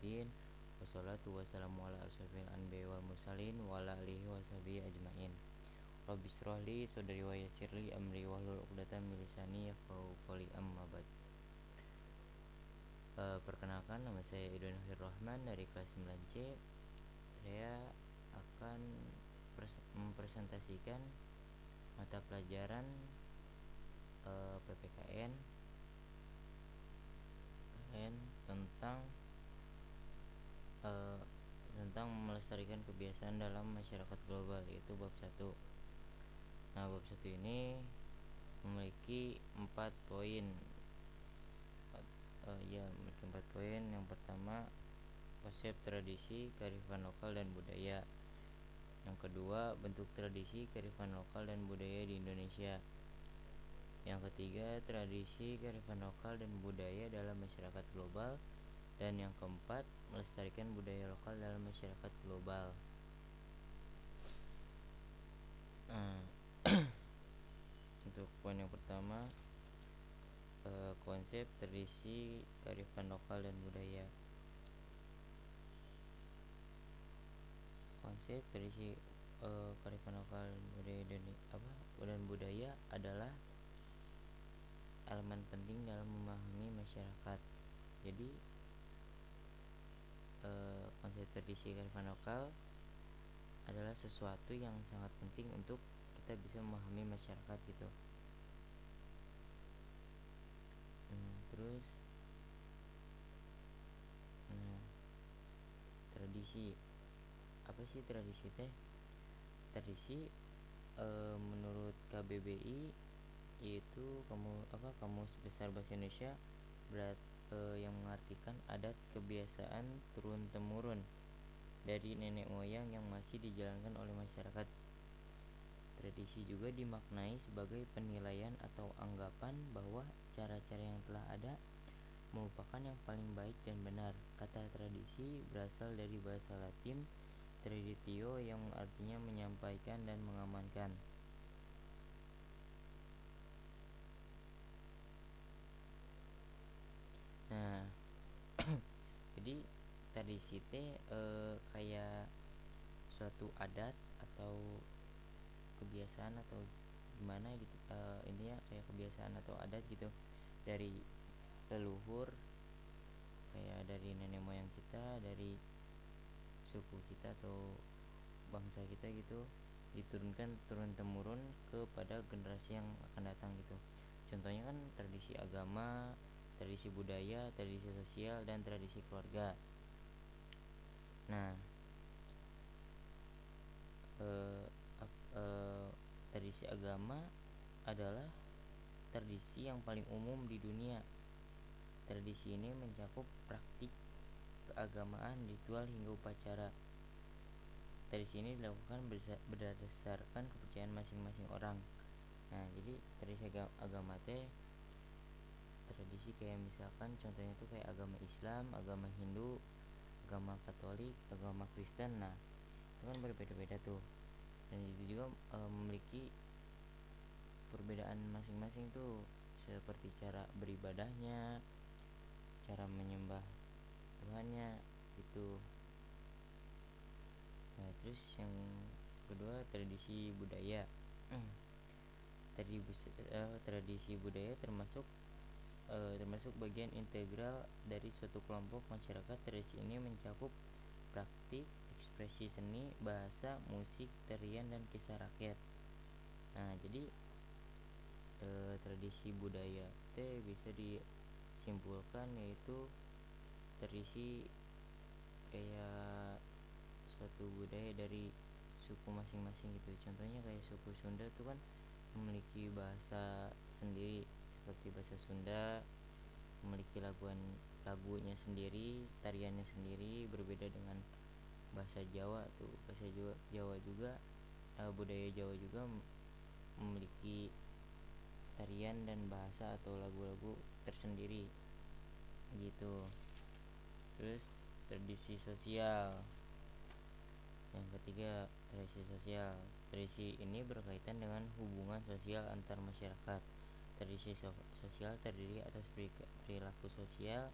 Muhammadin. Wassalatu wassalamu ala asyrofil anbiya'i wal mursalin wa ala alihi washabihi ajmain. Rabbi shrah li sadri wa yassir li amri wahlul 'uqdatam min lisani yafqahu qawli, amma ba'd. Perkenalkan, nama saya Idun Rahman dari kelas 9C. Saya akan mempresentasikan mata pelajaran PPKN tentang melestarikan kebiasaan dalam masyarakat global, yaitu bab 1. Nah, bab 1 ini memiliki 4 poin. Memiliki 4 poin. Yang pertama, konsep tradisi, kearifan lokal dan budaya. Yang kedua, bentuk tradisi, kearifan lokal dan budaya di Indonesia. Yang ketiga, tradisi, kearifan lokal dan budaya dalam masyarakat global. Dan yang keempat, melestarikan budaya lokal dalam masyarakat global. Untuk poin yang pertama, konsep tradisi, kearifan lokal dan budaya. Konsep tradisi, kearifan lokal dan budaya adalah elemen penting dalam memahami masyarakat. Jadi konsep tradisi, kearifan lokal adalah sesuatu yang sangat penting untuk kita bisa memahami masyarakat gitu. Tradisi, apa sih tradisi teh? Tradisi menurut KBBI yaitu Kamus Besar Bahasa Indonesia yang mengartikan adat kebiasaan turun temurun dari nenek moyang yang masih dijalankan oleh masyarakat. Tradisi juga dimaknai sebagai penilaian atau anggapan bahwa cara-cara yang telah ada merupakan yang paling baik dan benar. Kata tradisi berasal dari bahasa Latin traditio yang artinya menyampaikan dan mengamankan. Nah, jadi tradisi teh kayak suatu adat atau kebiasaan atau gimana gitu, intinya kayak kebiasaan atau adat gitu dari leluhur, kayak dari nenek moyang kita, dari suku kita atau bangsa kita gitu, diturunkan turun temurun kepada generasi yang akan datang gitu. Contohnya kan tradisi agama, tradisi budaya, tradisi sosial, dan tradisi keluarga. Nah, tradisi agama adalah tradisi yang paling umum di dunia. Tradisi ini mencakup praktik keagamaan, ritual hingga upacara. Tradisi ini dilakukan berdasarkan kepercayaan masing-masing orang. Nah, jadi tradisi agama teh tradisi kayak misalkan contohnya tuh kayak agama Islam, agama Hindu, agama Katolik, agama Kristen. Nah, itu kan berbeda-beda tuh. Dan itu juga memiliki perbedaan masing-masing tuh, seperti cara beribadahnya, cara menyembah Tuhannya gitu. Nah, terus yang kedua, tradisi budaya. Tradisi budaya termasuk bagian integral dari suatu kelompok masyarakat. Tradisi ini mencakup praktik, ekspresi seni, bahasa, musik, tarian, dan kisah rakyat. Nah, jadi tradisi budaya teh bisa disimpulkan yaitu tradisi kayak suatu budaya dari suku masing-masing gitu. Contohnya kayak suku Sunda tuh kan memiliki bahasa sendiri, seperti bahasa Sunda memiliki lagunya sendiri, tariannya sendiri, berbeda dengan bahasa Jawa tuh. Bahasa Jawa juga, budaya Jawa juga memiliki tarian dan bahasa atau lagu-lagu tersendiri gitu. Terus tradisi sosial. Yang ketiga, tradisi sosial. Tradisi ini berkaitan dengan hubungan sosial antar masyarakat. Tradisi sosial terdiri atas perilaku sosial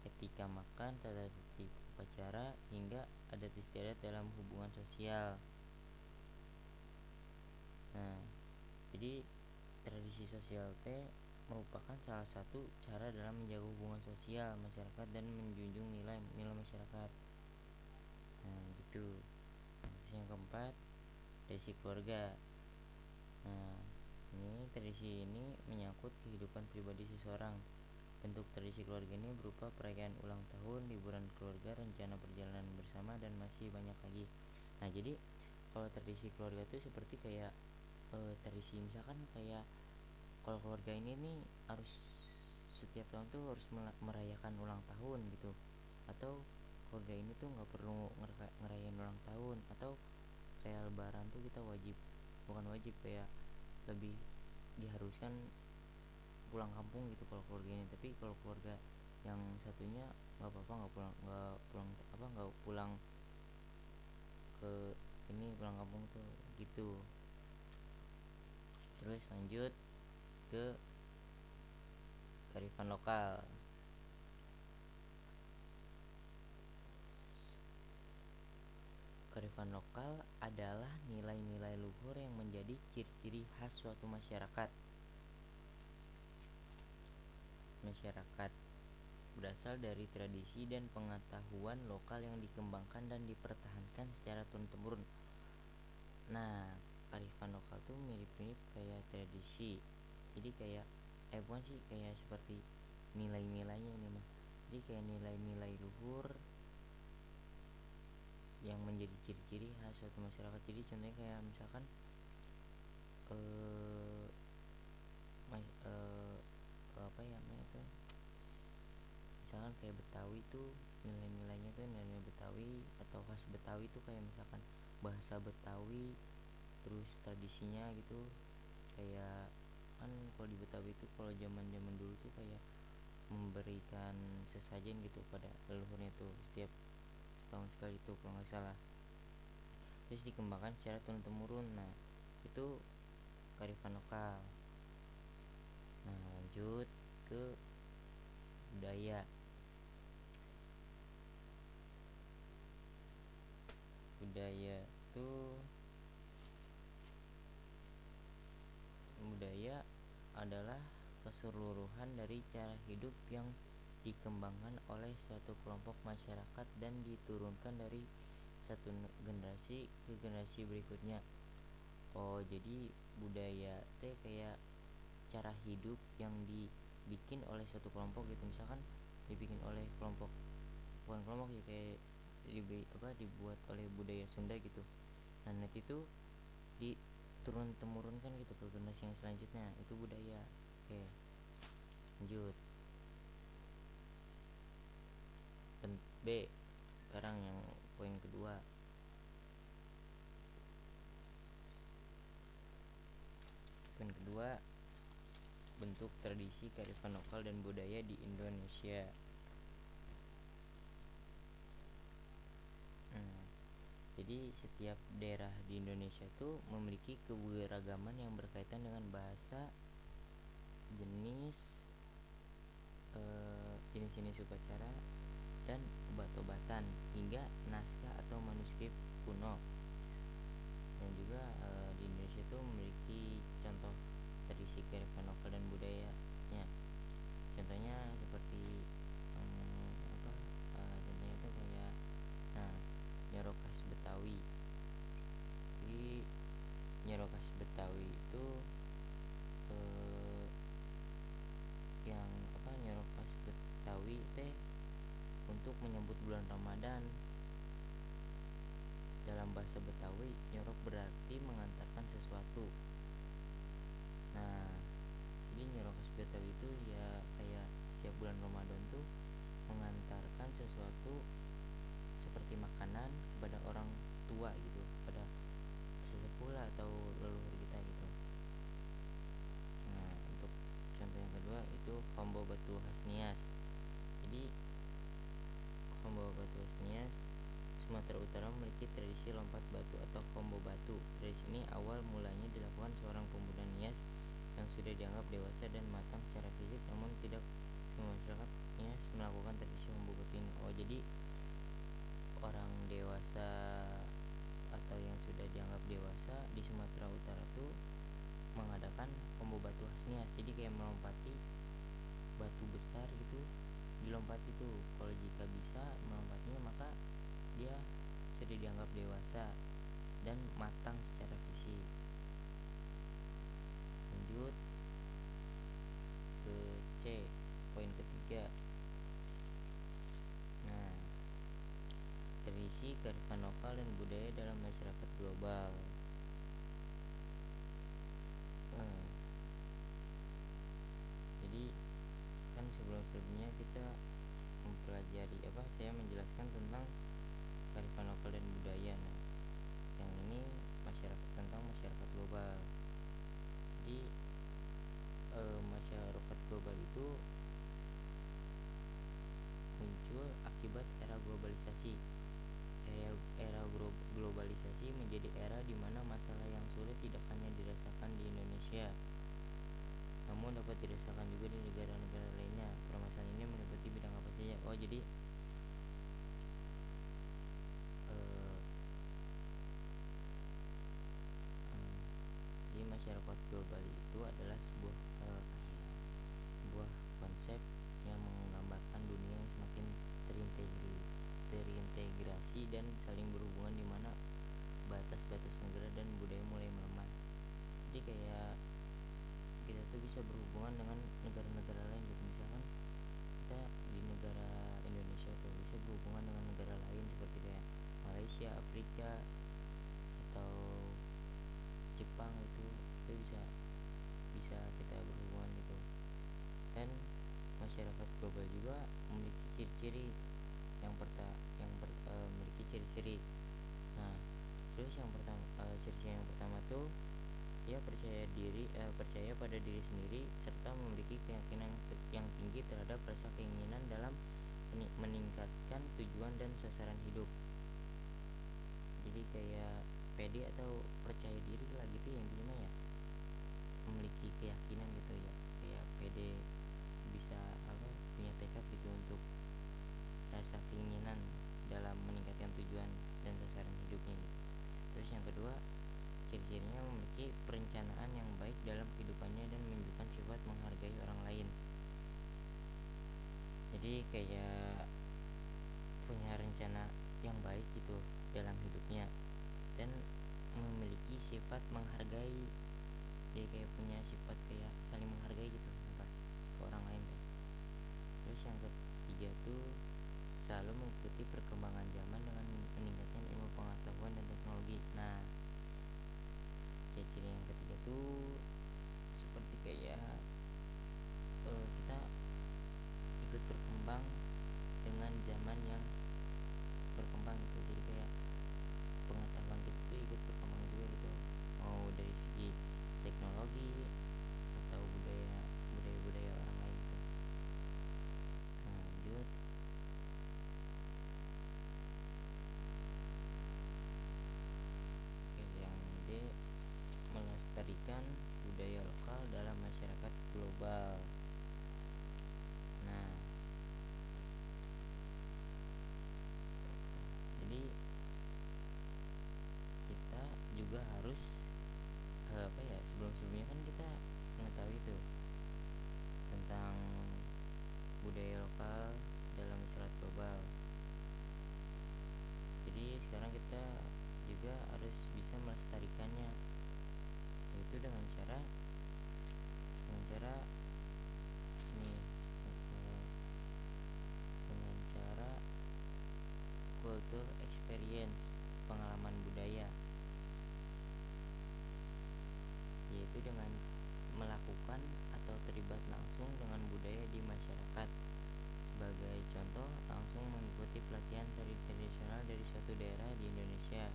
etika makan, tata tertib upacara, hingga adat istiadat dalam hubungan sosial. Nah, jadi tradisi sosial teh merupakan salah satu cara dalam menjaga hubungan sosial masyarakat dan menjunjung nilai-nilai masyarakat. Nah, gitu. Terus yang keempat, tradisi keluarga. Nah, tradisi ini menyangkut kehidupan pribadi seseorang. Bentuk tradisi keluarga ini berupa perayaan ulang tahun, liburan keluarga, rencana perjalanan bersama, dan masih banyak lagi. Nah, jadi kalau tradisi keluarga itu seperti kayak tradisi misalkan kayak kalau keluarga ini nih harus setiap tahun tuh harus merayakan ulang tahun gitu, atau keluarga ini tuh nggak perlu ngerayain ulang tahun, atau kayak lebaran tuh kita wajib, bukan wajib, kayak lebih diharuskan pulang kampung gitu kalau keluarga ini. Tapi kalau keluarga yang satunya nggak apa-apa, nggak pulang ke ini, pulang kampung tuh gitu. Terus lanjut ke kearifan lokal. Kearifan lokal adalah nilai-nilai luhur yang menjadi ciri-ciri khas suatu masyarakat. Masyarakat berasal dari tradisi dan pengetahuan lokal yang dikembangkan dan dipertahankan secara turun-temurun. Nah, kearifan lokal tuh mirip-mirip kayak tradisi. Jadi kayak bukan sih, kayak seperti nilai-nilainya ini mah. Jadi kayak nilai-nilai luhur yang menjadi ciri-ciri khas suatu masyarakat. Jadi contohnya kayak misalkan apa ya namanya tuh, misalkan kayak Betawi tuh nilai-nilainya tuh nilai Betawi atau khas Betawi tuh kayak misalkan bahasa Betawi, terus tradisinya gitu. Kayak kan kalau di Betawi itu kalau zaman-zaman dulu tuh kayak memberikan sesajen gitu pada leluhurnya tuh setiap setahun sekali tuh kalau nggak salah. Terus dikembangkan secara turun temurun. Nah, itu kearifan lokal. Nah, lanjut ke budaya. Budaya adalah keseluruhan dari cara hidup yang dikembangkan oleh suatu kelompok masyarakat dan diturunkan dari satu generasi ke generasi berikutnya. Oh, jadi budaya teh kayak cara hidup yang dibikin oleh suatu kelompok gitu. Misalkan dibikin oleh kelompok, bukan kelompok ya, kayak dibuat oleh budaya Sunda gitu. Nah, nanti itu diturun temurunkan gitu ke generasi yang selanjutnya, itu budaya. Oke, lanjut B. Sekarang yang poin kedua. Poin kedua, bentuk tradisi kearifan lokal dan budaya di Indonesia. Jadi setiap daerah di Indonesia itu memiliki keberagaman yang berkaitan dengan bahasa, jenis upacara, dan obat-obatan, hingga naskah atau manuskrip kuno. Dan juga di Indonesia itu memiliki contoh tradisi kearifan lokal dan budayanya. Contohnya seperti contohnya itu kayak nyoro khas Betawi. Jadi nyoro khas Betawi itu nyoro khas Betawi teh untuk menyambut bulan Ramadan. Dalam bahasa Betawi, nyorok berarti mengantarkan sesuatu. Nah, jadi nyorok khas Betawi itu ya kayak setiap bulan Ramadan tuh mengantarkan sesuatu seperti makanan kepada orang tua gitu, kepada sesepuh atau leluhur kita gitu. Nah, untuk contoh yang kedua itu Khombo Batu khas Nias. Jadi Khombo Batu khas Nias, Sumatera Utara memiliki tradisi lompat batu atau Khombo Batu. Tradisi ini awal mulanya dilakukan seorang pemuda Nias yang sudah dianggap dewasa dan matang secara fisik, namun tidak semua masyarakat melakukan tradisi membobot ini. Oh, jadi orang dewasa atau yang sudah dianggap dewasa di Sumatera Utara tuh mengadakan pembobatu hasnias. Jadi kayak melompati batu besar gitu, dilompati tuh. Kalau jika bisa melompatinya, maka dia sudah dianggap dewasa dan matang secara fisik. Lanjut ke C, poin ketiga. Nah, tradisi, kearifan lokal dan budaya dalam masyarakat global. Jadi kan sebelumnya kita mempelajari saya menjelaskan tentang kearifan lokal dan budaya. Nah, yang ini tentang masyarakat global. Jadi masyarakat global itu muncul akibat era globalisasi. Era globalisasi menjadi era di mana masalah yang sulit tidak hanya dirasakan di Indonesia, namun dapat dirasakan juga di negara-negara lainnya. Permasalahan ini meliputi bidang apa saja? Oh, jadi masyarakat global itu adalah sebuah konsep yang menggambarkan dunia yang semakin terintegrasi dan saling berhubungan, di mana batas-batas negara dan budaya mulai melemah. Jadi kayak kita tuh bisa berhubungan dengan negara-negara lain gitu. Misalkan kita di negara Indonesia tuh bisa berhubungan dengan negara lain seperti kayak Malaysia, Afrika, atau Jepang. Itu kita bisa kita berhubungan gitu. Dan masyarakat global juga memiliki ciri-ciri memiliki ciri-ciri. Nah, terus ciri-ciri yang pertama tuh dia percaya pada diri sendiri serta memiliki keyakinan yang tinggi terhadap rasa keinginan dalam meningkatkan tujuan dan sasaran hidup. Jadi kayak pede atau percaya diri lah gitu ya, intinya ya memiliki keyakinan gitu ya, kayak pede, bisa punya tekad gitu untuk rasa keinginan dalam meningkatkan tujuan dan sasaran hidupnya gitu. Terus yang kedua, ciri-cirinya memiliki perencanaan yang baik dalam kehidupannya dan menunjukkan sifat menghargai orang lain. Jadi kayak punya rencana yang baik gitu dalam hidupnya dan memiliki sifat menghargai. Jadi kayak punya sifat kayak saling menghargai gitu ke orang lain tuh. Terus yang ketiga tuh selalu mengikuti perkembangan zaman dengan meningkatkan ilmu pengetahuan dan teknologi. Nah, ciri yang ketiga tuh seperti kayak kita ikut berkembang dengan zaman yang berkembang gitu. Jadi kayak pengetahuan kita tuh ikut berkembang juga gitu, mau dari segi teknologi atau budaya orang lain gitu. Lanjut yang D, melestarikan budaya lokal dalam masyarakat global. Nah, jadi kita juga harus sebelumnya kan kita mengetahui tuh tentang budaya lokal dalam masyarakat global. Jadi sekarang kita juga harus bisa melestarikannya, yaitu dengan cara ini, dengan cara culture experience, pengalaman budaya, yaitu dengan melakukan atau terlibat langsung dengan budaya di masyarakat. Sebagai contoh, langsung mengikuti pelatihan tari tradisional dari suatu daerah di Indonesia,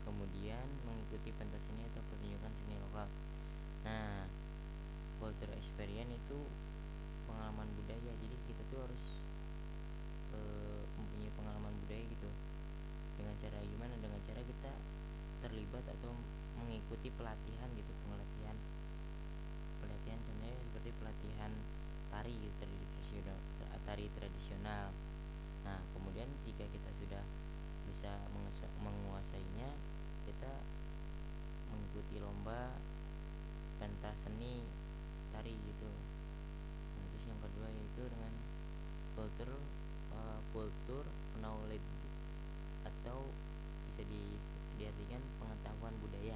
kemudian mengikuti pentas seni atau pertunjukan seni lokal. Nah, culture experience itu pengalaman budaya. Jadi kita tuh harus mempunyai pengalaman budaya gitu. Dengan cara gimana? Dengan cara kita terlibat atau mengikuti pelatihan gitu, pelatihan contohnya seperti pelatihan tari gitu, tari tari tradisional. Nah, kemudian jika kita sudah bisa menguasainya, kita mengikuti lomba pentas seni tari gitu. Nah, terus yang kedua yaitu dengan kultur knowledge, atau bisa diartikan pengetahuan budaya.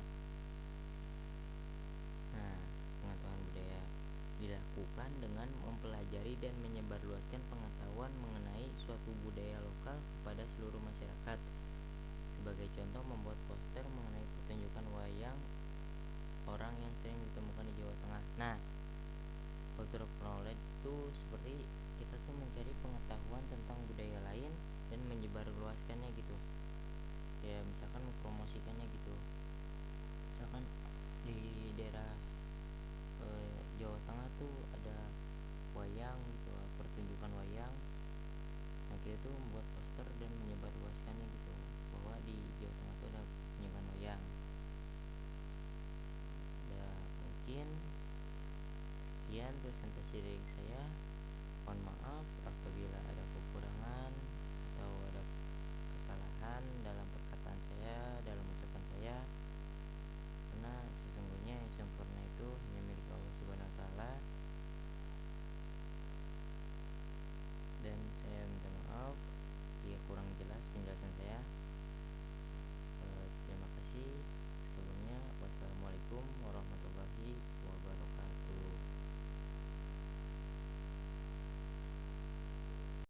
Nah, pengetahuan budaya dilakukan dengan mempelajari dan menyebarluaskan pengetahuan mengenai suatu budaya lokal kepada seluruh masyarakat. Sebagai contoh, membuat poster mengenai pertunjukan wayang orang yang sering ditemukan di Jawa Tengah. Nah, cultural knowledge itu seperti kita tuh mencari pengetahuan tentang budaya lain dan menyebarluaskannya gitu. Ya misalkan mempromosikannya gitu. Misalkan di daerah Jawa Tengah tuh ada wayang gitu, pertunjukan wayang. Nah, kita tuh membuat poster dan menyebarluaskannya gitu, bahwa di Jawa Tengah tuh ada pertunjukan wayang. Ya mungkin sekian presentasi dari saya. Mohon maaf apabila ada kekurangan atau ada kesalahan dalam perkataan saya